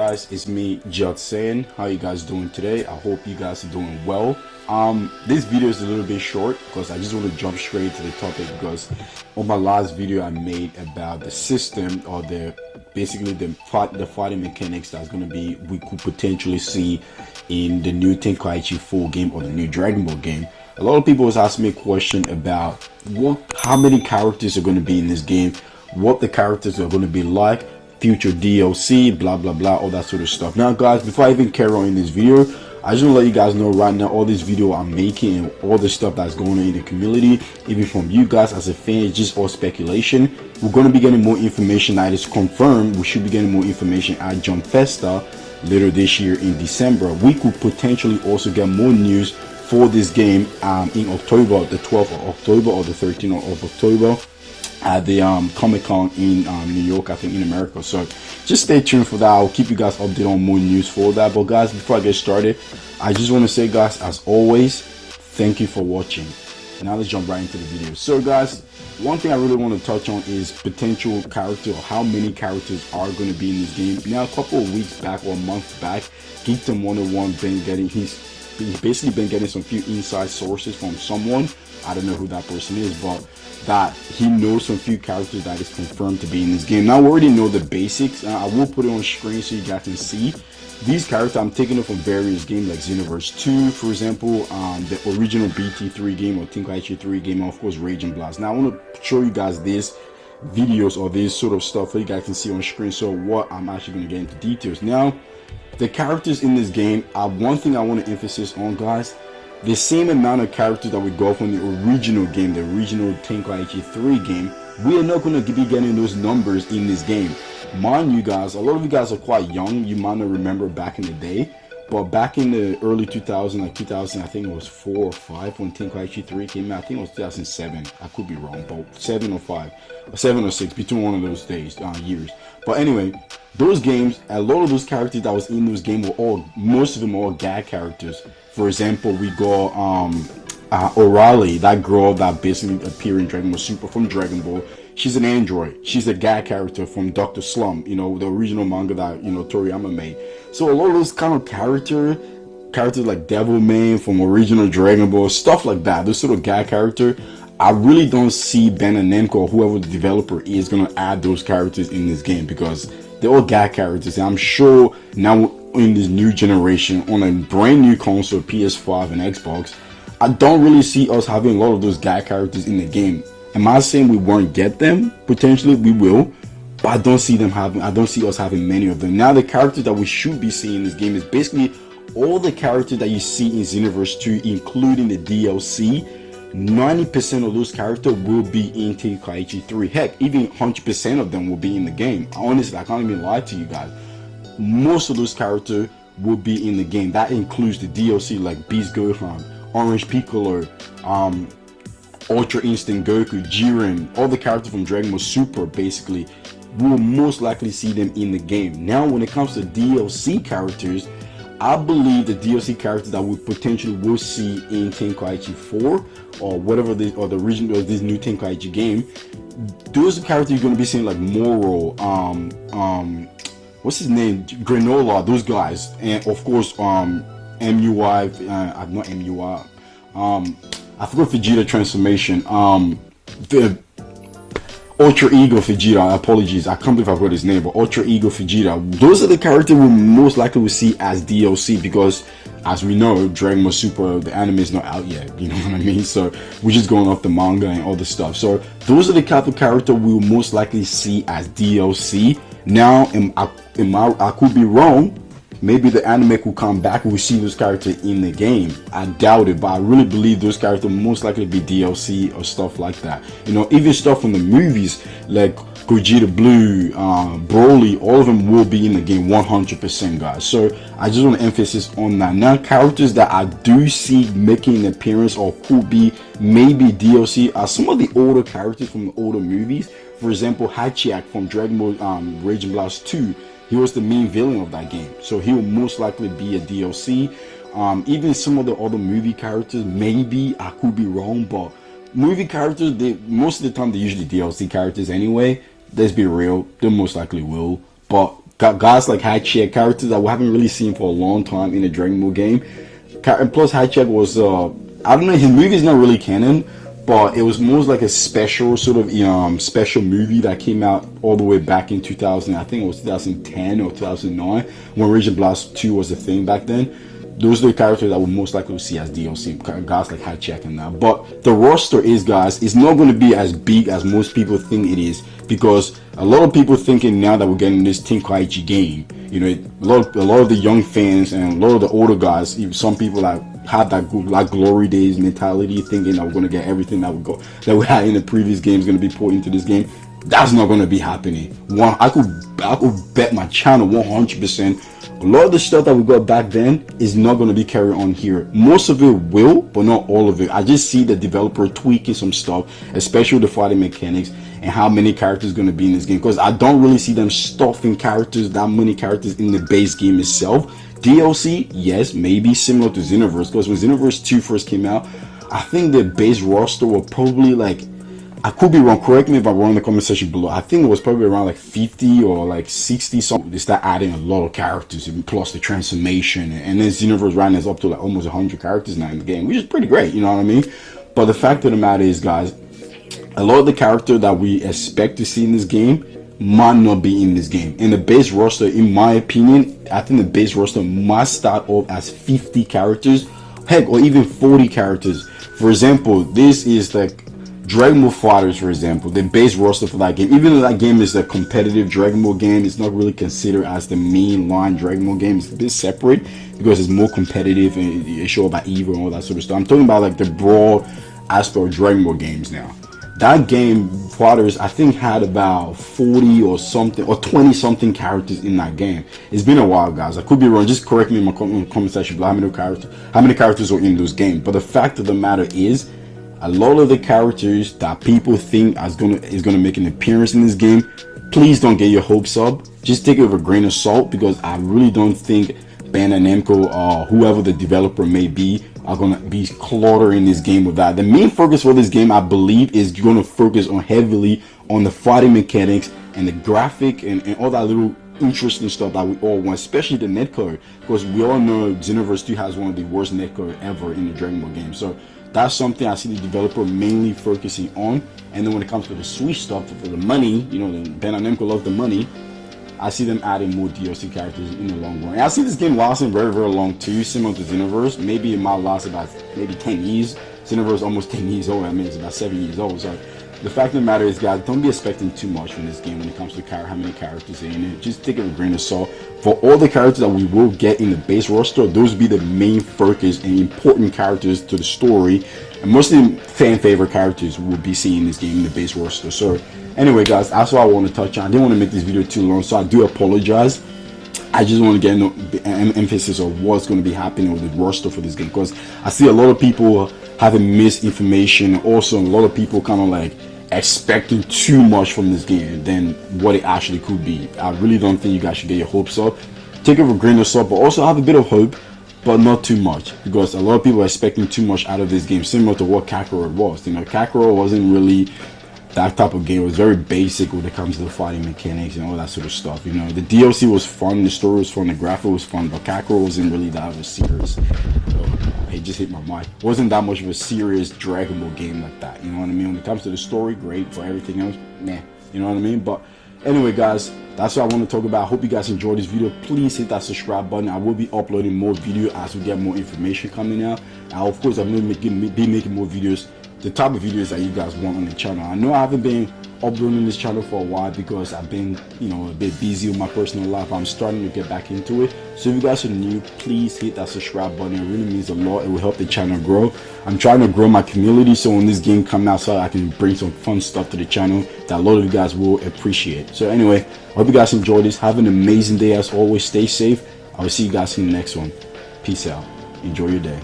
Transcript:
guys? It's me, JustSaiyanZ. How you guys doing today? I hope you guys are doing well. This video is a little bit short because I just want to jump straight to the topic, because on my last video I made about the system, or basically the fighting mechanics that's going to be we could potentially see in the new Tenkaichi 4 game or the new Dragon Ball game. A lot of people was asking me a question about how many characters are going to be in this game, what the characters are going to be like, future DLC, blah blah blah, all that sort of stuff. Now guys, before I even carry on in this video, I just want to let you guys know right now, all this video I'm making and all the stuff that's going on in the community, even from you guys as a fan, it's just all speculation. We're going to be getting more information that is confirmed. We should be getting more information at Jump Festa later this year in December. We could potentially also get more news for this game in October, the 12th of October or the 13th of October at the Comic-Con in New York, I think, in America. So just stay tuned for that. I'll keep you guys updated on more news for that. But guys, before I get started, I just want to say, guys, as always, thank you for watching. Now let's jump right into the video. So guys, one thing I really want to touch on is potential character, or how many characters are going to be in this game. Now, a couple of weeks back or a month back, Geekdom 101 he's basically been getting some few inside sources from someone, I don't know who that person is, but that he knows some few characters that is confirmed to be in this game. Now we already know the basics. I will put it on screen so you guys can see these characters. I'm taking it from various games like Xenoverse 2, for example, the original BT3 game or Tenkaichi 3 game, and of course Rage and Blast. Now I want to show you guys these videos or this sort of stuff so you guys can see on screen, so what I'm actually going to get into details. Now the characters in this game, one thing I want to emphasize on, guys, the same amount of characters that we got from the original game, the original Tenkaichi 3 game, we are not going to be getting those numbers in this game. Mind you guys, a lot of you guys are quite young, you might not remember back in the day, but back in the early 2000s, like 2000, I think it was 4 or 5 when Tenkaichi 3 came out. I think it was 2007, I could be wrong, but 7 or 5, or 7 or 6, between one of those days, years. But anyway, those games, a lot of those characters that was in those games were most of them are all gag characters. For example, we got Orali, that girl that basically appeared in Dragon Ball Super from Dragon Ball. She's an android. She's a gag character from Dr. Slump, you know, the original manga that, you know, Toriyama made. So a lot of those kind of characters like Devilman from original Dragon Ball, stuff like that, those sort of gag character, I really don't see Ben and Namco or whoever the developer is going to add those characters in this game, because they're all gag characters. And I'm sure now in this new generation, on a brand new console, PS5 and Xbox, I don't really see us having a lot of those gag characters in the game. Am I saying we won't get them? Potentially we will, but I don't see us having many of them. Now the characters that we should be seeing in this game is basically all the characters that you see in Xenoverse 2, including the DLC. 90% of those characters will be in Tenkaichi 3. Heck, even 100% of them will be in the game. Honestly, I can't even lie to you guys. Most of those characters will be in the game. That includes the DLC like Beast Gohan, Orange Piccolo, Ultra Instinct Goku, Jiren, all the characters from Dragon Ball Super. Basically, we will most likely see them in the game. Now when it comes to DLC characters, I believe the DLC characters that we potentially will see in Tenkaichi 4 or whatever the original, or this new Tenkaichi game, those are characters you're going to be seeing like Moro, what's his name, Granola, those guys, and of course MUI, not MUI, I forgot Vegeta transformation, the Ultra Ego Vegeta, apologies, I can't believe I forgot his name, but Ultra Ego Vegeta, those are the characters we most likely will see as DLC, because as we know, Dragon Ball Super, the anime is not out yet, you know what I mean? So we're just going off the manga and all the stuff. So those are the type of characters we will most likely see as DLC. Now, I could be wrong. Maybe the anime could come back and we see those characters in the game. I doubt it, but I really believe those characters most likely be DLC or stuff like that. You know, even stuff from the movies like Gogeta Blue, Broly, all of them will be in the game 100%, guys. So I just want to emphasize on that. Now, characters that I do see making an appearance or could be maybe DLC are some of the older characters from the older movies. For example, Hachiak from Dragon Ball Rage and Blast 2. He was the main villain of that game, so he will most likely be a DLC. Even some of the other movie characters, maybe, I could be wrong, but movie characters, most of the time they're usually DLC characters anyway. Let's be real, they most likely will. But guys like Hachiek, characters that we haven't really seen for a long time in a Dragon Ball game. And plus Hachiek was I don't know, his movie is not really canon, but it was more like a special sort of special movie that came out all the way back in 2000. I think it was 2010 or 2009 when Region Blast 2 was a thing back then. Those are the characters that we're most likely to see as DLC, guys like Hachiek and that. But the roster is, guys, it's not going to be as big as most people think it is, because a lot of people thinking now that we're getting this Tenkaichi game, you know, a lot of the young fans and a lot of the older guys, even some people that had that like glory days mentality, thinking that we're going to get everything that we had in the previous games going to be put into this game. That's not going to be happening. I could bet my channel 100%. A lot of the stuff that we got back then is not going to be carried on here. Most of it will, but not all of it. I just see the developer tweaking some stuff, especially the fighting mechanics and how many characters going to be in this game, because I don't really see them stuffing that many characters in the base game itself. DLC, yes, maybe similar to Xenoverse, because when Xenoverse 2 first came out, I think the base roster were probably like, I could be wrong, correct me if I'm wrong in the comment section below. I think it was probably around like 50 or like 60 something. They start adding a lot of characters, plus the transformation, and then Xenoverse ran is up to like almost 100 characters now in the game, which is pretty great, you know what I mean? But the fact of the matter is, guys, a lot of the characters that we expect to see in this game might not be in this game. And the base roster, in my opinion, I think the base roster must start off as 50 characters, heck, or even 40 characters. For example, this is like Dragon Ball Fighters, for example, the base roster for that game, even though that game is a competitive Dragon Ball game, it's not really considered as the main line Dragon Ball game. It's a bit separate because it's more competitive and it's show about evil and all that sort of stuff. I'm talking about like the broad aspect of Dragon Ball games now. That game, Fighters, I think had about 40 or something, or 20 something characters in that game. It's been a while, guys. I could be wrong. Just correct me in my comment section below how many characters are in those games. But the fact of the matter is, a lot of the characters that people think is gonna make an appearance in this game, please don't get your hopes up. Just take it with a grain of salt, because I really don't think Bandai Namco or whoever the developer may be are gonna be slaughtering this game with that. The main focus for this game, I believe, is gonna focus heavily on the fighting mechanics and the graphic and all that little interesting stuff that we all want, especially the netcode, because we all know Xenoverse 2 has one of the worst netcode ever in the Dragon Ball game. So that's something I see the developer mainly focusing on. And then when it comes to the Switch stuff, for the money, you know, the Bandai Namco loves the money, I see them adding more DLC characters in the long run. And I see this game lasting very, very long too, similar to Xenoverse. Maybe it might last about maybe 10 years. Xenoverse almost 10 years old. I mean, it's about 7 years old. So the fact of the matter is, guys, don't be expecting too much from this game when it comes to how many characters are in it. Just take it with a grain of salt. For all the characters that we will get in the base roster, those will be the main focus and important characters to the story. And mostly fan favorite characters will be seen in this game in the base roster. So anyway, guys, that's what I want to touch on. I didn't want to make this video too long, so I do apologize. I just want to get an emphasis on what's going to be happening with the roster for this game, because I see a lot of people having misinformation. Also, a lot of people kind of like expecting too much from this game than what it actually could be. I really don't think you guys should get your hopes up. Take it with a grain of salt, but also have a bit of hope, but not too much, because a lot of people are expecting too much out of this game, similar to what Kakarot was. You know, Kakarot wasn't really that type of game. It was very basic when it comes to the fighting mechanics and all that sort of stuff. You know, the DLC was fun, the story was fun, the graphic was fun, but Kakarot wasn't really that of a serious. It just hit my mind. It wasn't that much of a serious Dragon Ball game like that. You know what I mean? When it comes to the story, great, but everything else, nah. You know what I mean? But anyway, guys, that's what I want to talk about. I hope you guys enjoyed this video. Please hit that subscribe button. I will be uploading more video as we get more information coming out. And of course, I'm going to be making more videos, the type of videos that you guys want on the channel. I know I haven't been uploading this channel for a while because I've been, you know, a bit busy with my personal life. I'm starting to get back into it. So if you guys are new, please hit that subscribe button. It really means a lot. It will help the channel grow. I'm trying to grow my community, so when this game comes out, so I can bring some fun stuff to the channel that a lot of you guys will appreciate. So anyway, I hope you guys enjoyed this. Have an amazing day as always. Stay safe. I will see you guys in the next one. Peace out. Enjoy your day.